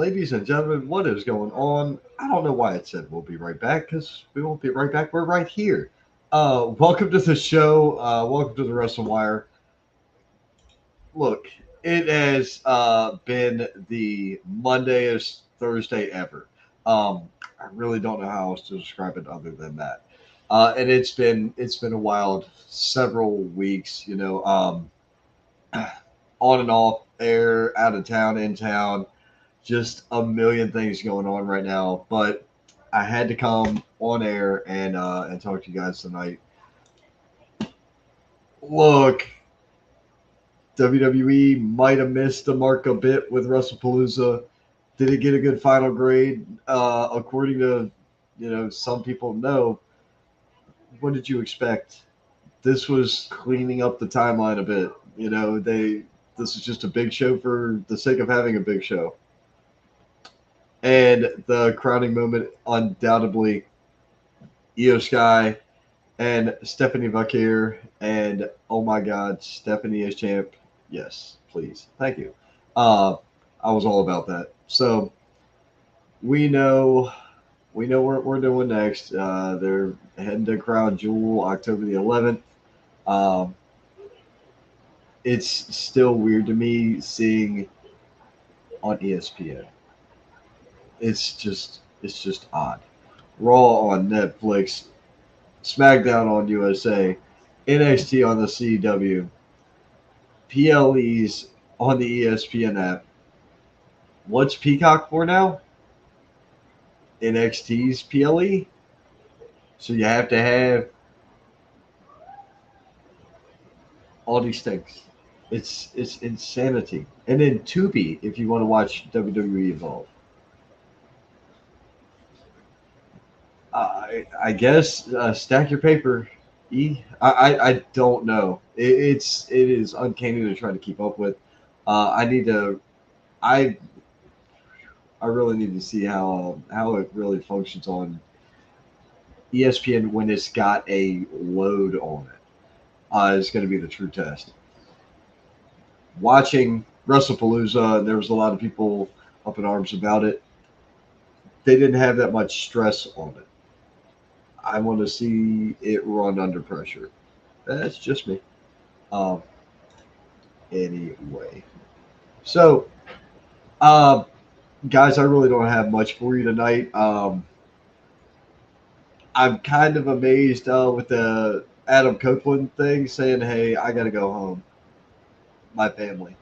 Ladies and gentlemen, what is going on? I don't know why it said we'll be right back because we won't be right back. We're right here. Welcome to the show. Welcome to the Wrestling Wire. Look, it has been the Mondayest Thursday ever. I really don't know how else to describe it other than that. And it's been a wild several weeks. On and off air, out of town, in town, just a million things going on right now. But I had to come on air and talk to you guys tonight. Look, WWE might have missed the mark a bit with WrestlePalooza. Did it get a good final grade? According to some people, no. What did you expect? This was cleaning up the timeline a bit. This is just a big show for the sake of having a big show. And the crowning moment, undoubtedly, Io Sky and Stephanie Vakir. And oh my God, Stephanie is champ. Yes, please. Thank you. Uh, I was all about that. So we know we know what we're doing next. They're heading to Crown Jewel October the 11th. Um, it's still weird to me seeing on ESPN. It's just odd. Raw on Netflix, SmackDown on USA, NXT on the CW, PLEs on the ESPN app. What's Peacock for now? NXT's PLE. So you have to have all these things. It's insanity. And then Tubi if you want to watch WWE Evolve. I guess stack your paper. I don't know. It is uncanny to try to keep up with. I need to. I I really need to see how it really functions on ESPN when it's got a load on it. Is going to be the true test. Watching WrestlePalooza, there was a lot of people up in arms about it. They didn't have that much stress on it. I want to see it run under pressure. That's just me. Um, anyway, so uh, guys, I really don't have much for you tonight. I'm kind of amazed with the Adam Copeland thing, saying, "Hey, I got to go home. My family."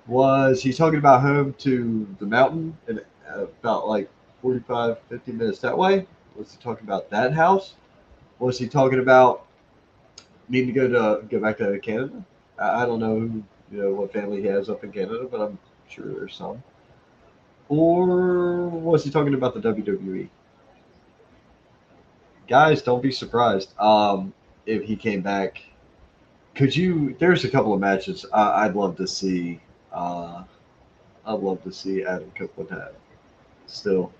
Was he talking about home to the mountain and about like 45, 50 minutes that way? Was he talking about that house? Was he talking about needing to go back to Canada? I don't know what family he has up in Canada, but I'm sure there's some. Or was he talking about the WWE? Guys, don't be surprised if he came back. Could you? There's a couple of matches I'd love to see. Uh, I'd love to see Adam Copeland have still,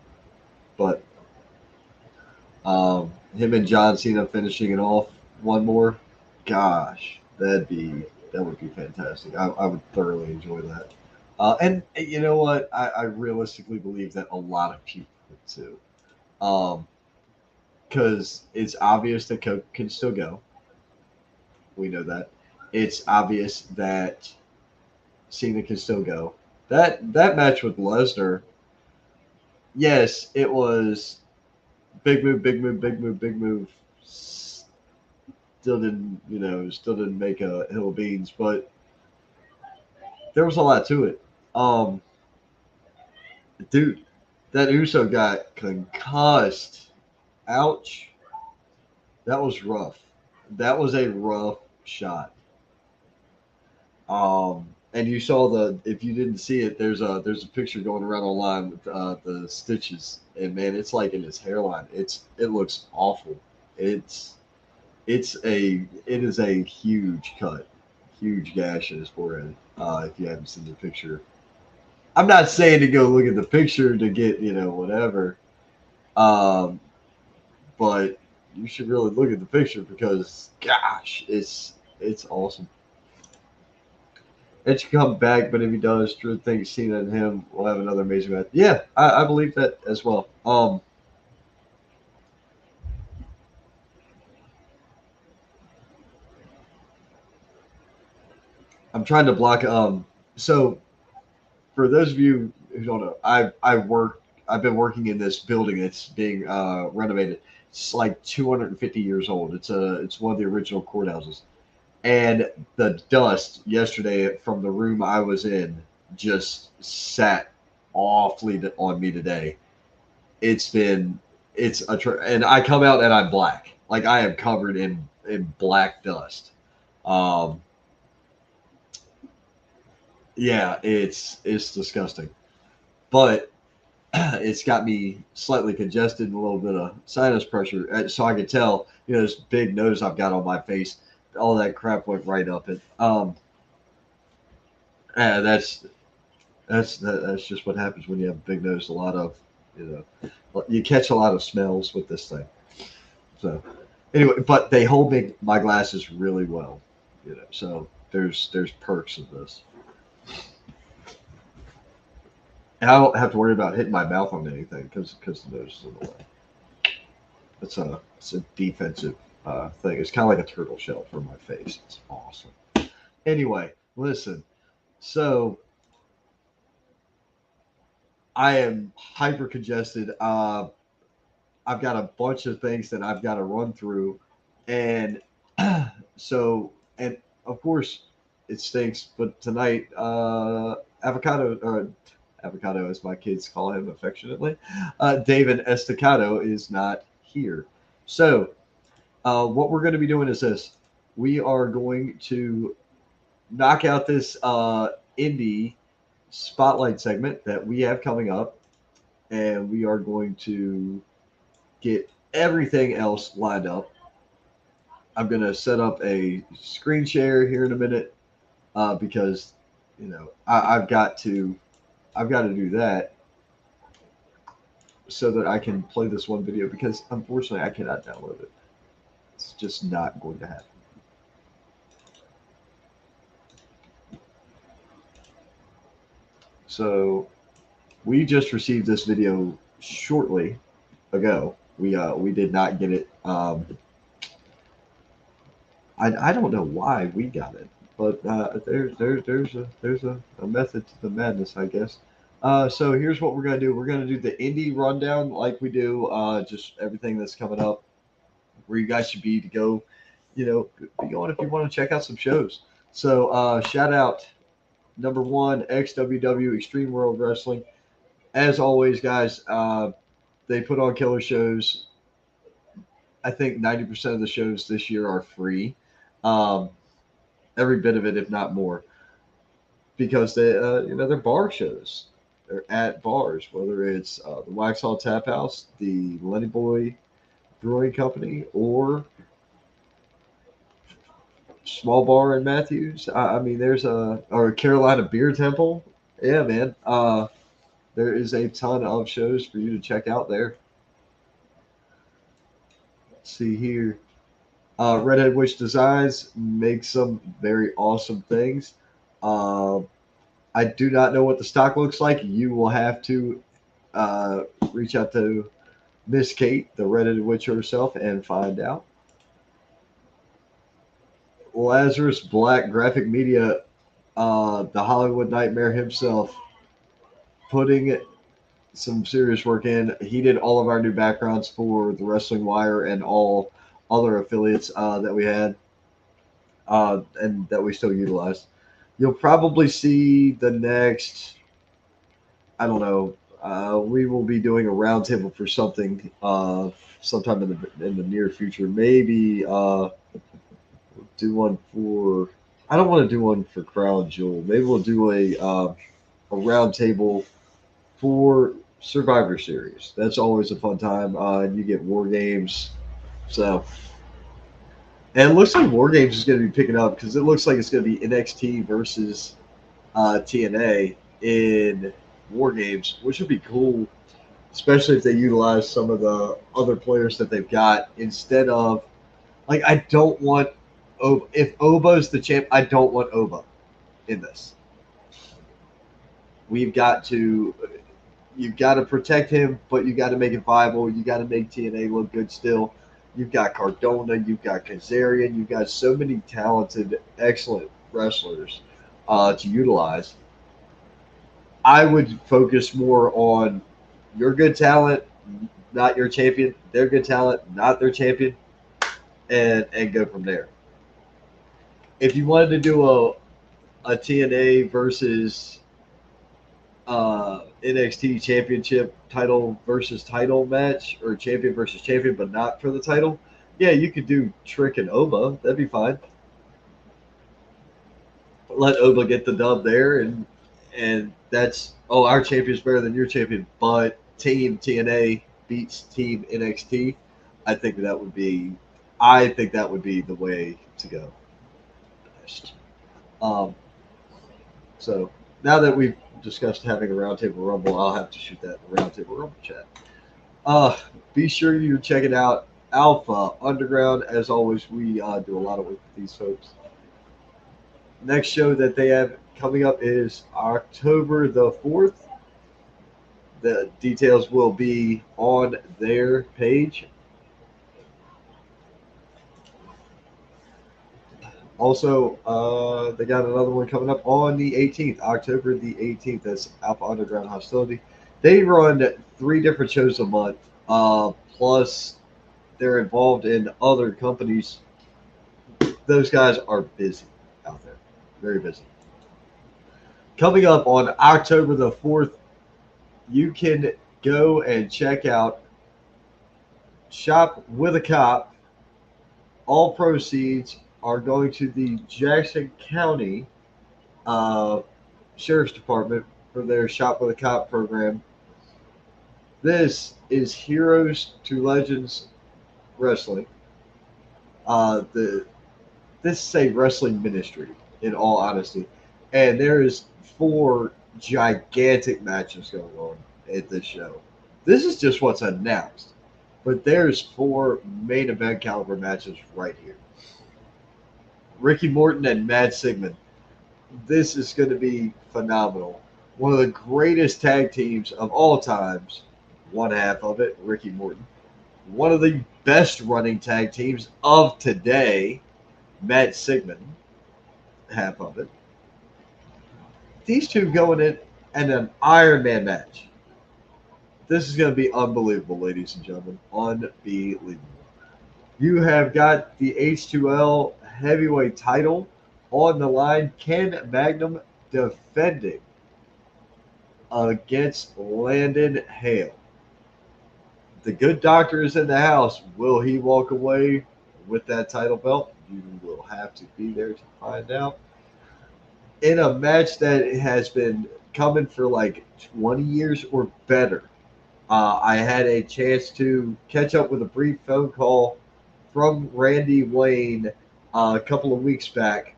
but him and John Cena finishing it off one more. Gosh, that would be fantastic. I would thoroughly enjoy that. And you know what? I realistically believe that a lot of people would too. Um, because it's obvious that Coke can still go. We know that. It's obvious that Cena can still go. That match with Lesnar, yes, it was big move, big move, big move, big move. Still didn't make a hill of beans, but there was a lot to it. Um, dude, that Uso got concussed. Ouch. That was rough. That was a rough shot. And you saw the if you didn't see it, there's a picture going around online with the stitches, and man, it's like in his hairline. It looks awful. It's it is a huge cut, huge gash in his forehead. If you haven't seen the picture, I'm not saying to go look at the picture to get whatever, um, but you should really look at the picture because gosh, it's awesome. Edge can come back, but if he does, Drew thinks Cena and him will have another amazing match. Yeah, I believe that as well. I'm trying to block. So for those of you who don't know, I've been working in this building that's being renovated. It's like 250 years old. It's one of the original courthouses, and the dust yesterday from the room I was in just sat awfully on me today. It's been and I come out and I'm black, like I am covered in black dust. Um, yeah, it's disgusting, but it's got me slightly congested and a little bit of sinus pressure. So I could tell, this big nose I've got on my face, all that crap went right up it. And that's just what happens when you have a big nose. A lot of, you catch a lot of smells with this thing. So anyway, but they hold my glasses really well, So there's perks of this, and I don't have to worry about hitting my mouth on anything because the nose is in the way. It's a defensive thing. It's kind of like a turtle shell for my face. It's awesome. Anyway, listen. So I am hyper congested. I've got a bunch of things that I've got to run through, and and of course it stinks. But tonight, avocado, as my kids call him affectionately, David Estacado is not here. So what we're going to be doing is this: we are going to knock out this Indy spotlight segment that we have coming up, and we are going to get everything else lined up. I'm going to set up a screen share here in a minute because I've got to do that so that I can play this one video because unfortunately I cannot download it. It's just not going to happen. So we just received this video shortly ago. We did not get it. I don't know why we got it, but there's a method to the madness, I guess. So here's what we're gonna do. We're gonna do the indie rundown like we do, just everything that's coming up, where you guys should be to go, be going if you want to check out some shows. So shout out number one, XWW Extreme World Wrestling. As always, guys, they put on killer shows. I think 90% of the shows this year are free. Um, every bit of it, if not more, because they're bar shows. They're at bars, whether it's the Waxhaw Tap House, the Lenny Boy Brewing Company, or Small Bar in Matthews. I mean, there's or Carolina Beer Temple. Yeah, man. There is a ton of shows for you to check out there. Let's see here. Redhead Witch Designs makes some very awesome things. Uh, I do not know what the stock looks like. You will have to reach out to Miss Kate, the Redheaded Witch herself, and find out. Lazarus Black Graphic Media, the Hollywood Nightmare himself, putting some serious work in. He did all of our new backgrounds for the Wrestling Wire and all other affiliates that we had and that we still utilize. You'll probably see the next, I don't know, we will be doing a roundtable for something sometime in the near future. Maybe do one for. I don't want to do one for Crown Jewel. Maybe we'll do a roundtable for Survivor Series. That's always a fun time. You get War Games, so. And it looks like War Games is going to be picking up because it looks like it's going to be NXT versus TNA in War Games, which would be cool, especially if they utilize some of the other players that they've got instead of, like, I don't want Oba. If Oba's the champ, I don't want Oba in this. We've got to You've got to protect him, but you got to make it viable. You got to make TNA look good still. You've got Cardona, you've got Kazarian, you've got so many talented, excellent wrestlers to utilize. I would focus more on your good talent, not your champion. Their good talent, not their champion, and go from there. If you wanted to do a TNA versus NXT Championship title versus title match, or champion versus champion, but not for the title, yeah, you could do Trick and Oba. That'd be fine. Let Oba get the dub there, and that's, oh, our champion's better than your champion, but Team TNA beats Team NXT. I think that would be, I think that would be the way to go. Um, so now that we've discussed having a roundtable rumble, I'll have to shoot that in the roundtable rumble chat. Uh, be sure you're checking out Alpha Underground. As always, we do a lot of work with these folks. Next show that they have coming up is October the 4th. The details will be on their page. Also, they got another one coming up on the 18th, October the 18th. That's Alpha Underground Hostility. They run 3 different shows a month, plus they're involved in other companies. Those guys are busy out there, very busy. Coming up on October the 4th, you can go and check out Shop with a Cop. All proceeds are going to the Jackson County uh, Sheriff's Department for their Shop with a Cop program. This is Heroes to Legends Wrestling. The This is a wrestling ministry, in all honesty, and there is 4 gigantic matches going on at this show. This is just what's announced, but there's 4 main event caliber matches right here. Ricky Morton and Mad Sigmund. This is going to be phenomenal. One of the greatest tag teams of all times. One half of it, Ricky Morton. One of the best running tag teams of today, Matt Sigmund, half of it. These two going in and an Iron Man match. This is going to be unbelievable, ladies and gentlemen. Unbelievable. You have got the H2L heavyweight title on the line. Ken Magnum defending against Landon Hale. The good doctor is in the house. Will he walk away with that title belt? You will have to be there to find out. In a match that has been coming for like 20 years or better, I had a chance to catch up with a brief phone call from Randy Wayne a couple of weeks back.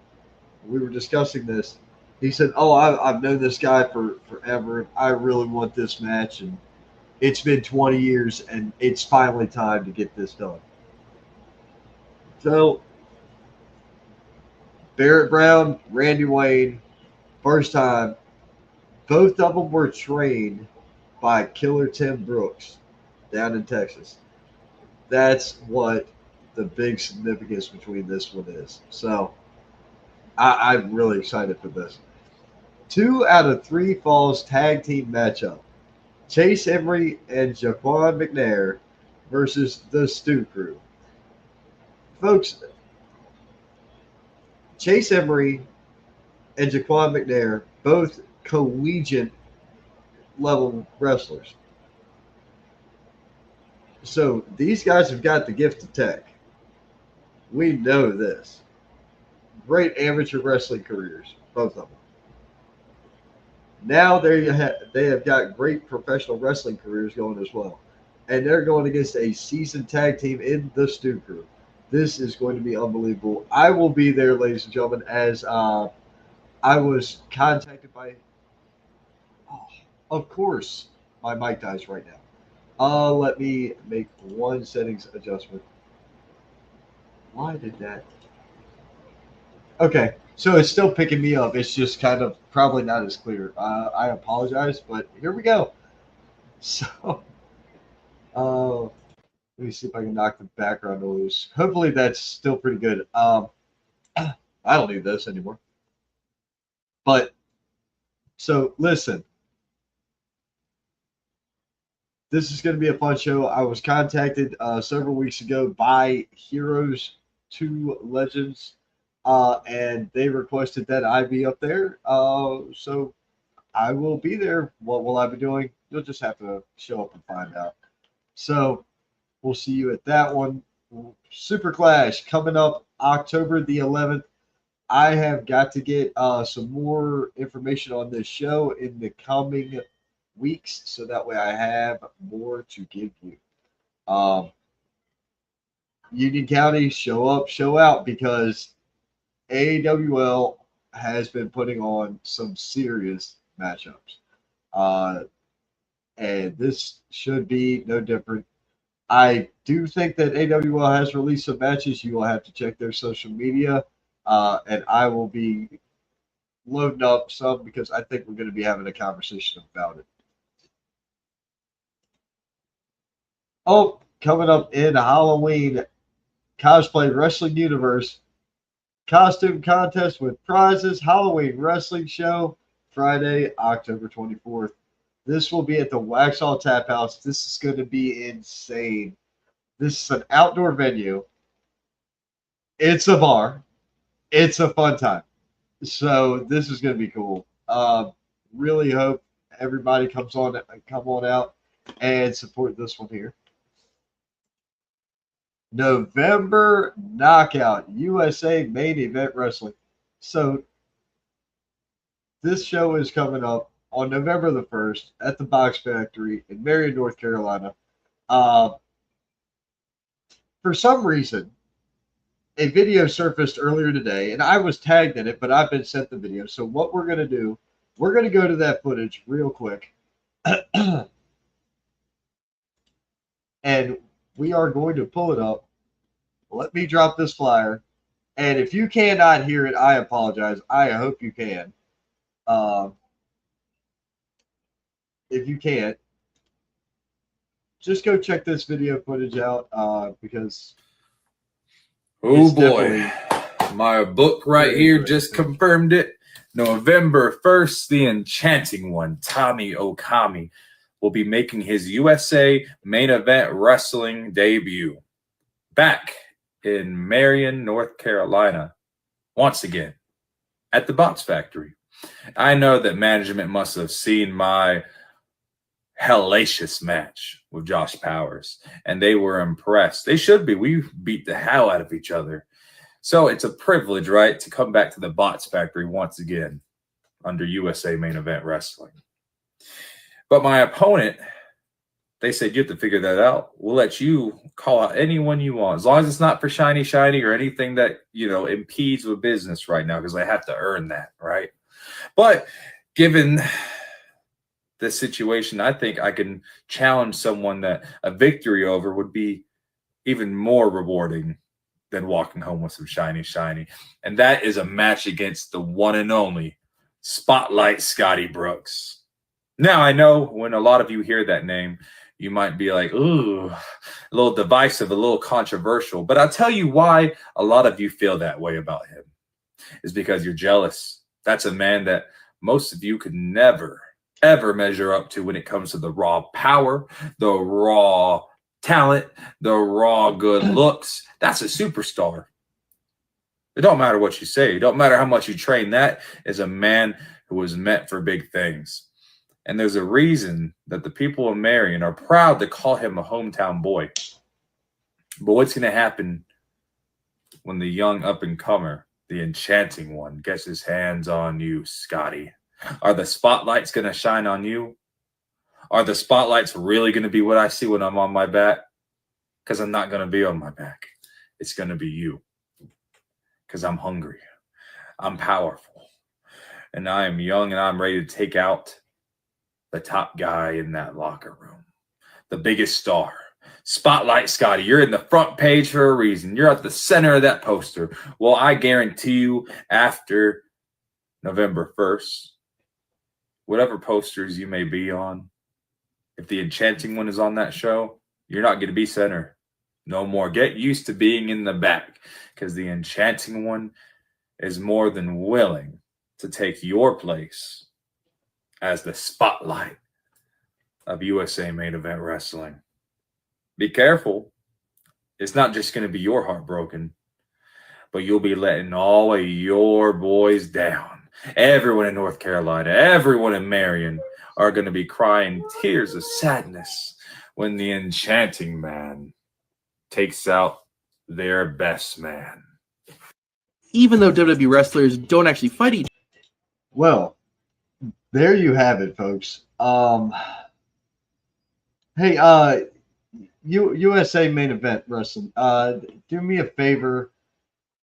We were discussing this. He said, "Oh, I've known this guy for forever. I really want this match, and it's been 20 years, and it's finally time to get this done." So Barrett Brown, Randy Wayne, first time. Both of them were trained by Killer Tim Brooks down in Texas. That's what the big significance between this one is. So I'm really excited for this. 2 out of 3 falls tag team matchup. Chase Emery and Jaquan McNair versus the Stew Crew. Folks, Chase Emery and Jaquan McNair, both collegiate level wrestlers. So these guys have got the gift of tech. We know this. Great amateur wrestling careers, both of them. Now they have got great professional wrestling careers going as well. And they're going against a seasoned tag team in the Stew Crew. This is going to be unbelievable. I will be there, ladies and gentlemen, as I was contacted by. Oh, of course, my mic dies right now. Let me make one settings adjustment. Why did that? Okay. So it's still picking me up. It's just kind of probably not as clear. I apologize, but here we go. So, let me see if I can knock the background loose. Hopefully that's still pretty good. I don't need this anymore. But so listen, this is going to be a fun show. I was contacted several weeks ago by Heroes 2 Legends, and they requested that I be up there. So I will be there. What will I be doing? You'll just have to show up and find out. So we'll see you at that one. Super Clash coming up October the 11th. I have got to get some more information on this show in the coming weeks, so that way I have more to give you. Um, Union County, show up, show out, because AWL has been putting on some serious matchups. Uh, and this should be no different. I do think that AWL has released some matches. You will have to check their social media, and I will be loading up some because I think we're going to be having a conversation about it. Oh, coming up in Halloween, Cosplay Wrestling Universe costume contest with prizes, Halloween wrestling show, Friday, October 24th. This will be at the Waxhaw Tap House. This is going to be insane. This is an outdoor venue. It's a bar. It's a fun time. So this is going to be cool. Really hope everybody come on out and support this one here. November Knockout USA Main Event Wrestling. So this show is coming up on November the 1st at the Box Factory in Marion, North Carolina. Uh, for some reason, a video surfaced earlier today, and I was tagged in it, but I've been sent the video. So what we're going to do, we're going to go to that footage real quick. And we are going to pull it up. Let me drop this flyer. And if you cannot hear it, I apologize. I hope you can. If you can't, just go check this video footage out because oh boy, my book right here just confirmed it. November 1st, the enchanting one, Tommy Okami, will be making his USA Main Event Wrestling debut back in Marion, North Carolina, once again at the Box Factory. I know that management must have seen my hellacious match with Josh Powers, and they were impressed. They should be. We beat the hell out of each other. So it's a privilege, right, to come back to the Bots Factory once again under USA Main Event Wrestling. But my opponent, they said, you have to figure that out. We'll let you call out anyone you want, as long as it's not for shiny or anything that, impedes with business right now, because I have to earn that, right? But given the situation, I think I can challenge someone that a victory over would be even more rewarding than walking home with some shiny. And that is a match against the one and only Spotlight Scotty Brooks. Now, I know when a lot of you hear that name, you might be like, ooh, a little divisive, a little controversial. But I'll tell you why a lot of you feel that way about him. Is because you're jealous. That's a man that most of you could never, ever measure up to when it comes to the raw power, the raw talent, the raw good looks. That's a superstar. It don't matter what you say. It don't matter how much you train. That is a man who was meant for big things. And there's a reason that the people of Marion are proud to call him a hometown boy. But what's going to happen when the young up-and-comer, the enchanting one, gets his hands on you, Scotty? Are the spotlights going to shine on you? Are the spotlights really going to be what I see when I'm on my back? Because I'm not going to be on my back. It's going to be you. Because I'm hungry. I'm powerful. And I am young and I'm ready to take out the top guy in that locker room. The biggest star. Spotlight Scotty, you're in the front page for a reason. You're at the center of that poster. Well, I guarantee you, after November 1st, whatever posters you may be on, if the Enchanting One is on that show, you're not going to be center. No more. Get used to being in the back because the Enchanting One is more than willing to take your place as the spotlight of USA Main Event Wrestling. Be careful. It's not just going to be your heart broken, but you'll be letting all of your boys down. Everyone in North Carolina, everyone in Marion are going to be crying tears of sadness when the Enchanting Man takes out their best man. Even though WWE wrestlers don't actually fight each other. Well, there you have it, folks. Hey, USA Main Event Wrestling. Do me a favor.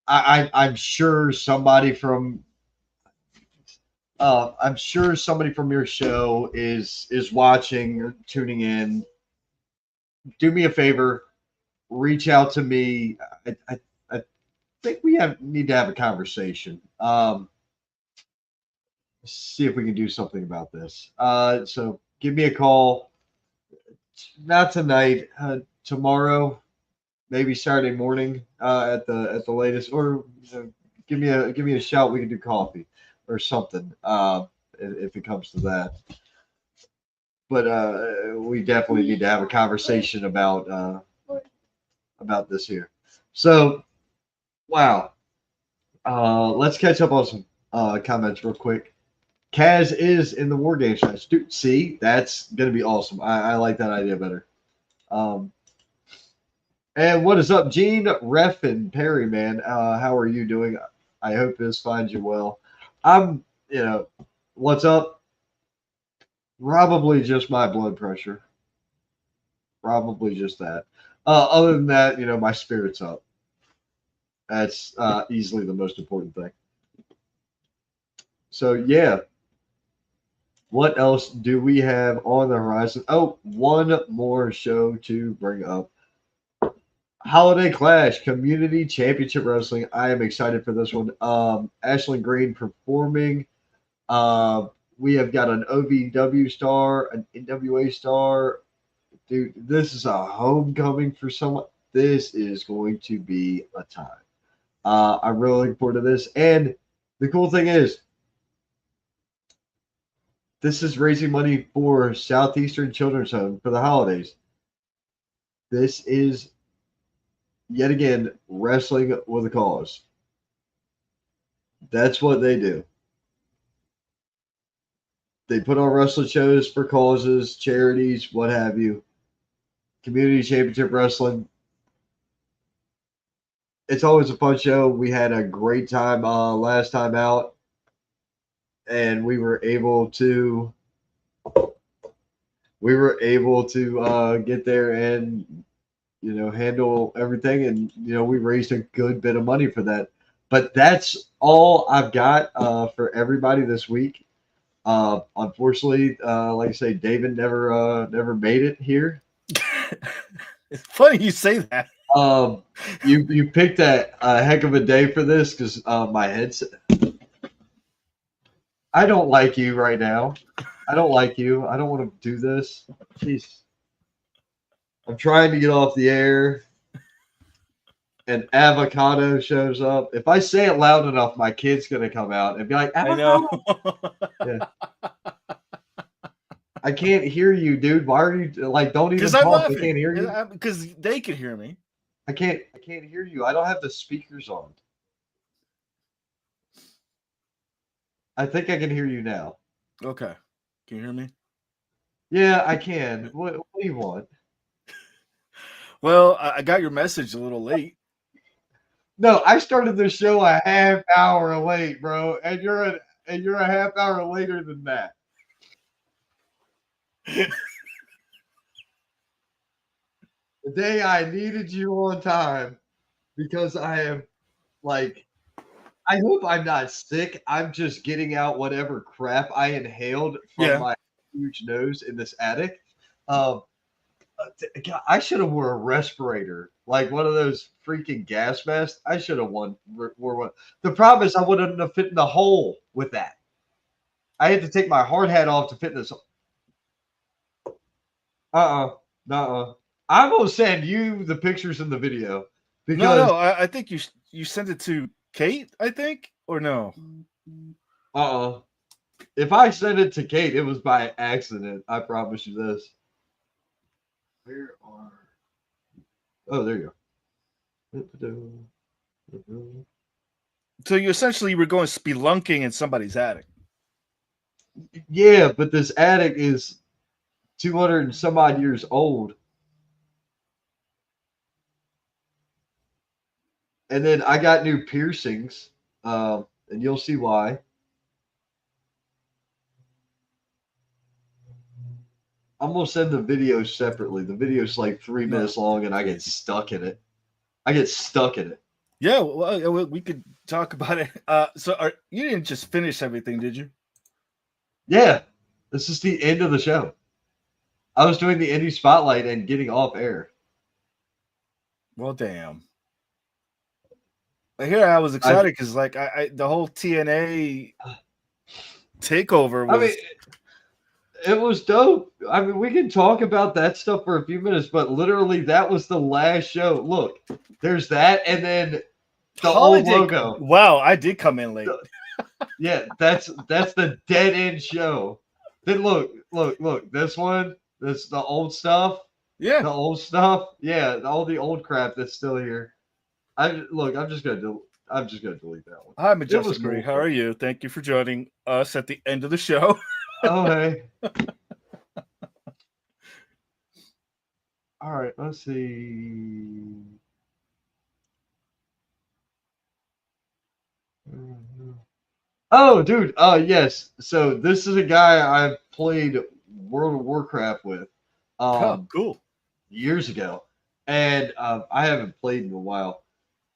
I'm sure somebody from your show is watching or tuning in. Do me a favor, reach out to me. I think we need to have a conversation. See if we can do something about this. So give me a call. Not tonight. Tomorrow, maybe Saturday morning at the latest, or give me a shout. We can do coffee or something if it comes to that. But we definitely need to have a conversation about this here. So, wow. Let's catch up on some comments real quick. Kaz is in the War Games match. Dude, see, that's gonna be awesome. I like that idea better. And what is up, Gene, Ref, and Perry, man? How are you doing? I hope this finds you well. What's up? Probably just my blood pressure. Probably just that. Other than that, my spirit's up. That's easily the most important thing. So, yeah. What else do we have on the horizon? Oh, one more show to bring up. Holiday Clash Community Championship Wrestling. I am excited for this one. Ashlyn Green performing. We have got an OVW star, an NWA star. Dude, this is a homecoming for someone. This is going to be a time. I'm really looking forward to this. And the cool thing is, this is raising money for Southeastern Children's Home for the holidays. This is, yet again, wrestling with a cause. That's what they do. They put on wrestling shows for causes, charities, what have you. Community Championship Wrestling. It's always a fun show. We had a great time last time out. And we were able to get there and handle everything, and we raised a good bit of money for that. But that's all I've got for everybody this week. Unfortunately, like I say, David never made it here. It's funny you say that. You picked a heck of a day for this because my headset. I don't like you right now. I don't like you. I don't want to do this. Jeez. I'm trying to get off the air, and avocado shows up. If I say it loud enough, my kid's going to come out and be like, avocado. I know. Yeah. I can't hear you, dude. Why are you don't even talk? I can't hear you. Because they can hear me. I can't hear you. I don't have the speakers on. I think I can hear you now. Okay. Can you hear me? Yeah, I can. What do you want? Well, I got your message a little late. No, I started the show a half hour late, bro, and you're a half hour later than that. The day I needed you on time because I am I hope I'm not sick. I'm just getting out whatever crap I inhaled from my huge nose in this attic. God, I should have wore a respirator, like one of those freaking gas masks. I should have wore one. The problem is I wouldn't have fit in the hole with that. I had to take my hard hat off to fit in this. No. I'm gonna send you the pictures in the video because No. I think you sent it to Kate. I think or no. if I sent it to Kate, it was by accident. I promise you this. Where are? Oh, there you go. So you essentially were going spelunking in somebody's attic. Yeah, but this attic is 200 and some odd years old. And then I got new piercings, and you'll see why. I'm gonna send the video separately. The video's like 3 minutes long, and I get stuck in it. Yeah, well, we could talk about it. You didn't just finish everything, did you? Yeah, this is the end of the show. I was doing the Indy Spotlight and getting off air. Well, damn. Here I was excited because, like, I the whole TNA takeover was. I mean, it was dope. I mean, we can talk about that stuff for a few minutes, but literally that was the last show. Look, there's that, and then the old logo. Wow, I did come in late. Yeah, that's the dead end show. Then look. This one, this the old stuff. Yeah, the old stuff. Yeah, all the old crap that's still here. I'm just gonna delete that one. Hi, Majestic Marie. How are you? Thank you for joining us at the end of the show. Oh, hey. All right, let's see. Oh, dude. Yes. So this is a guy I've played World of Warcraft with. Cool. Years ago, and I haven't played in a while.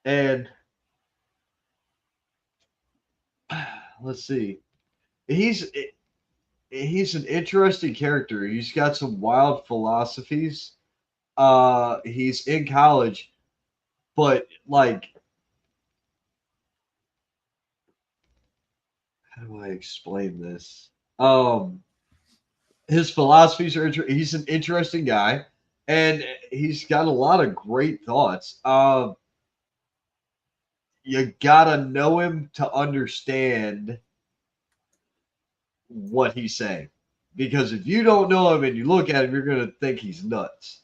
And let's see. He's an interesting character. He's got some wild philosophies. He's in college, but like, how do I explain this? His philosophies are he's an interesting guy, and he's got a lot of great thoughts. You gotta know him to understand what he's saying. Because if you don't know him and you look at him, you're going to think he's nuts.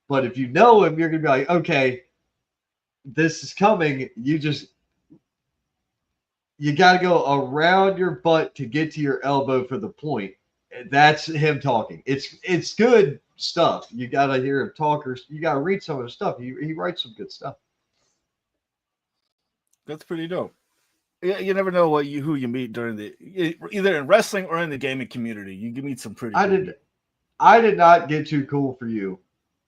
But if you know him, you're going to be like, okay, this is coming. You got to go around your butt to get to your elbow for the point. That's him talking. It's good stuff. You got to hear him talk, or you got to read some of his stuff. He writes some good stuff. That's pretty dope. You never know who you meet during either in wrestling or in the gaming community. You can meet some pretty. I did not get too cool for you.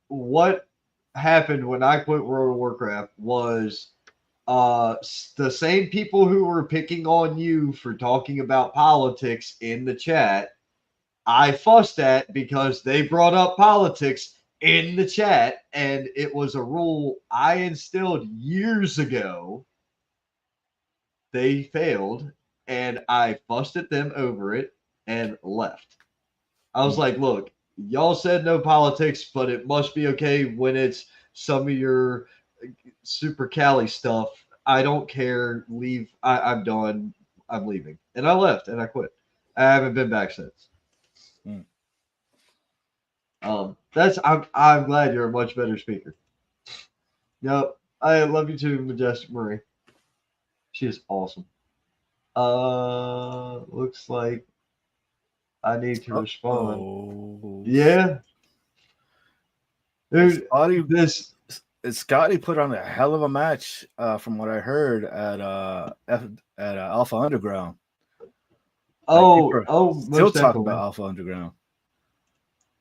What happened when I quit World of Warcraft was the same people who were picking on you for talking about politics in the chat. I fussed at because they brought up politics in the chat, and it was a rule I instilled years ago. They failed, and I fussed at them over it and left. I was like, look, y'all said no politics, but it must be okay when it's some of your super Cali stuff. I don't care. Leave. I'm done. I'm leaving. And I left and I quit. I haven't been back since. I'm glad you're a much better speaker. Yep. I love you too, Majestic Marie. She is awesome. Looks like I need to respond. Yeah. Dude, Scotty put on a hell of a match from what I heard at Alpha Underground. Still talking about Alpha Underground.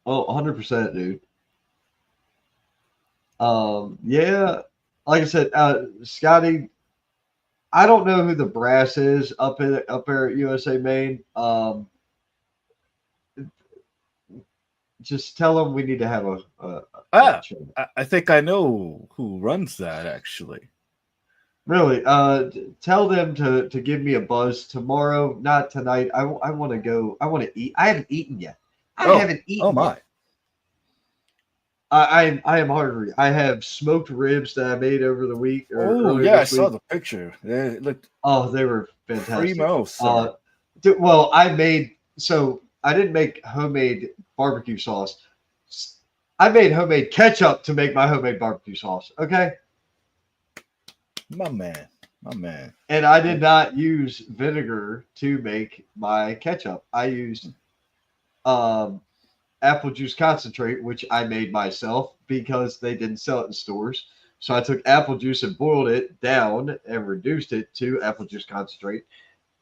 Oh, 100%, dude. Yeah, like I said, Scotty, I don't know who the brass is up there at USA Main. just tell them we need to have a show. I think I know who runs that actually. Really, tell them to give me a buzz tomorrow, not tonight. I want to go. I want to eat. I haven't eaten yet. I haven't eaten Oh my. yet. I am hungry. I have smoked ribs that I made over the week. Oh yeah, I saw the picture. They looked. Oh, they were fantastic. Primo, sir. Well, I didn't make homemade barbecue sauce. I made homemade ketchup to make my homemade barbecue sauce. Okay. My man. And I did not use vinegar to make my ketchup. I used apple juice concentrate, which I made myself because they didn't sell it in stores. So I took apple juice and boiled it down and reduced it to apple juice concentrate,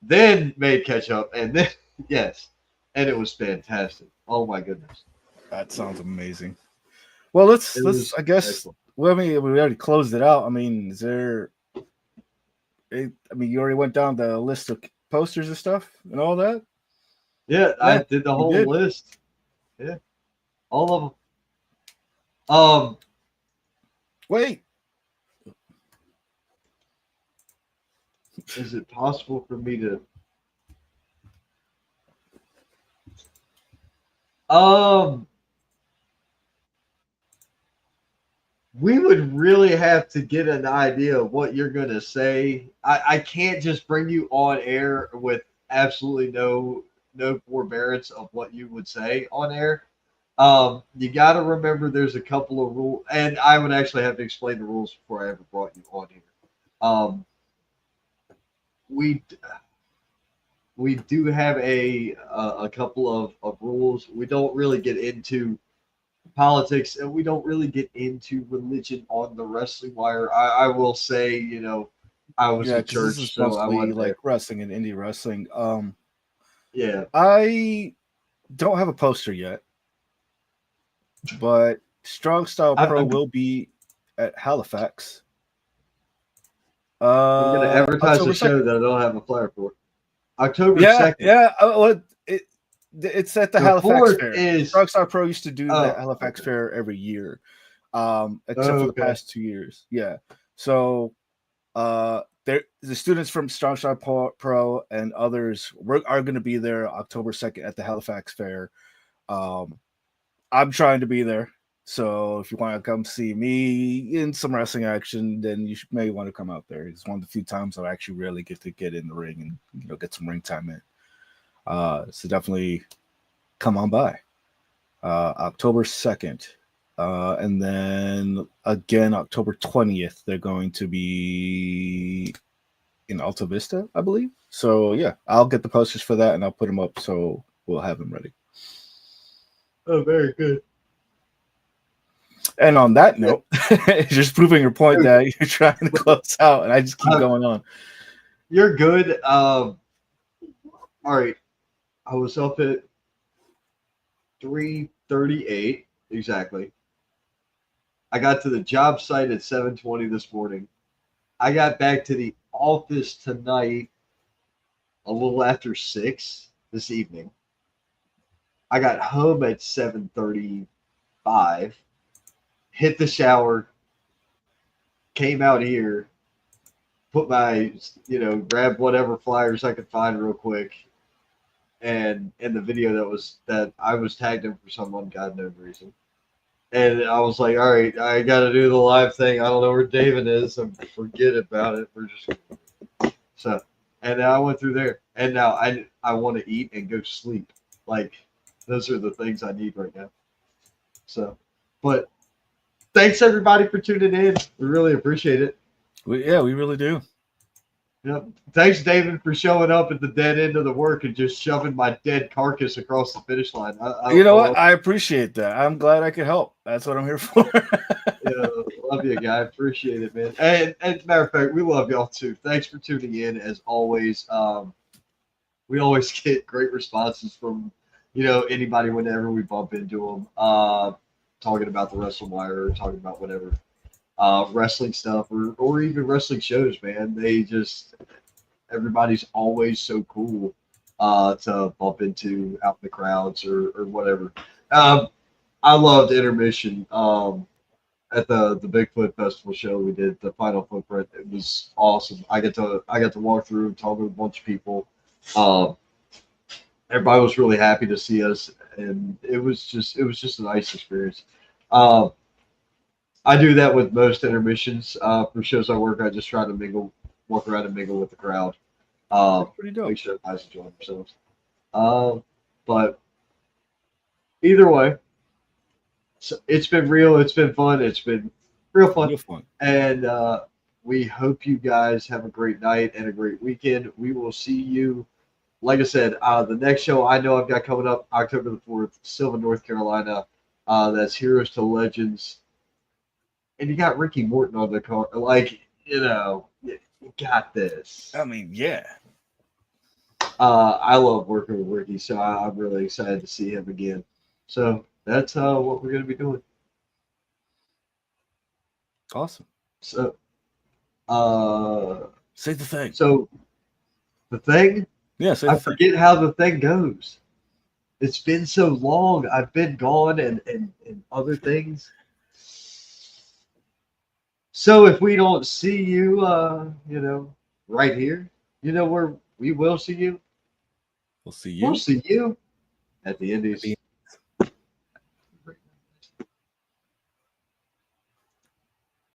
then made ketchup, and then yes, and it was fantastic. Oh my goodness, that sounds amazing. Well, let's I guess excellent. Well, I mean, we already closed it out. I mean, is there? I mean, you already went down the list of posters and stuff and all that. Yeah, I did the whole list. Yeah, all of them. Wait. Is it possible for me to? We would really have to get an idea of what you're going to say. I can't just bring you on air with absolutely no forbearance of what you would say on air. You got to remember there's a couple of rules, and I would actually have to explain the rules before I ever brought you on here. We do have a couple of rules. We don't really get into politics, and we don't really get into religion on the Wrestling Wire. I will say, I was in church, this is so I went like wrestling and indie wrestling. Yeah, I don't have a poster yet, but Strong Style Pro will be at Halifax. I'm going to advertise a show that I don't have a flyer for. October 2nd. Yeah. It's at the Halifax Fair. Strong Style Pro used to do the Halifax Fair every year, except for the past 2 years. Yeah. So the students from Strong Style Pro and others are going to be there October 2nd at the Halifax Fair. I'm trying to be there. So if you want to come see me in some wrestling action, then you may want to come out there. It's one of the few times I actually really get to get in the ring and get some ring time in. So definitely come on by. October 2nd. And then again, October 20th, they're going to be in Alta Vista, I believe. So yeah, I'll get the posters for that and I'll put them up so we'll have them ready. Oh, very good. And on that note, just proving your point that you're trying to close out, and I just keep going on. You're good. All right. I was up at 3:38 exactly. I got to the job site at 7:20 this morning. I got back to the office tonight a little after 6 this evening. I got home at 7:35. Hit the shower, came out here, put my, grabbed whatever flyers I could find real quick, and in the video that I was tagged in for some ungodly reason. And I was like, all right, I got to do the live thing. I don't know where David is, so forget about it. And I went through there, and now I want to eat and go sleep. Like, those are the things I need right now. So, but thanks everybody for tuning in. We really appreciate it. We really do. Yep. Thanks, David, for showing up at the dead end of the work and just shoving my dead carcass across the finish line. You know what? I appreciate that. I'm glad I could help. That's what I'm here for. Love you, guy. Appreciate it, man. And as a matter of fact, we love y'all too. Thanks for tuning in. As always, we always get great responses from anybody whenever we bump into them. Talking about the Wrestling Wire, or talking about whatever wrestling stuff, or even wrestling shows, man. Everybody's always so cool to bump into out in the crowds or whatever. I loved intermission. At the Bigfoot Festival show, we did the final footprint. It was awesome. I got to walk through, talk to a bunch of people. Um, Everybody was really happy to see us, and it was just a nice experience. Um, I do that with most intermissions for shows I work. I just try to walk around and mingle with the crowd. Pretty dope. Make sure guys enjoy themselves. But either way, so it's been real. It's been fun. It's been real fun. And we hope you guys have a great night and a great weekend. We will see you. Like I said, the next show I know I've got coming up October the 4th, Sylvan, North Carolina. That's Heroes to Legends. And you got Ricky Morton on the card. Like, you got this. I mean, yeah. I love working with Ricky, so I'm really excited to see him again. So that's what we're going to be doing. Awesome. So, say the thing. So, the thing? Yes, I forget how the thing goes. It's been so long. I've been gone and other things. So if we don't see you, right here, where we will see you. We'll see you. We'll see you at the Indies.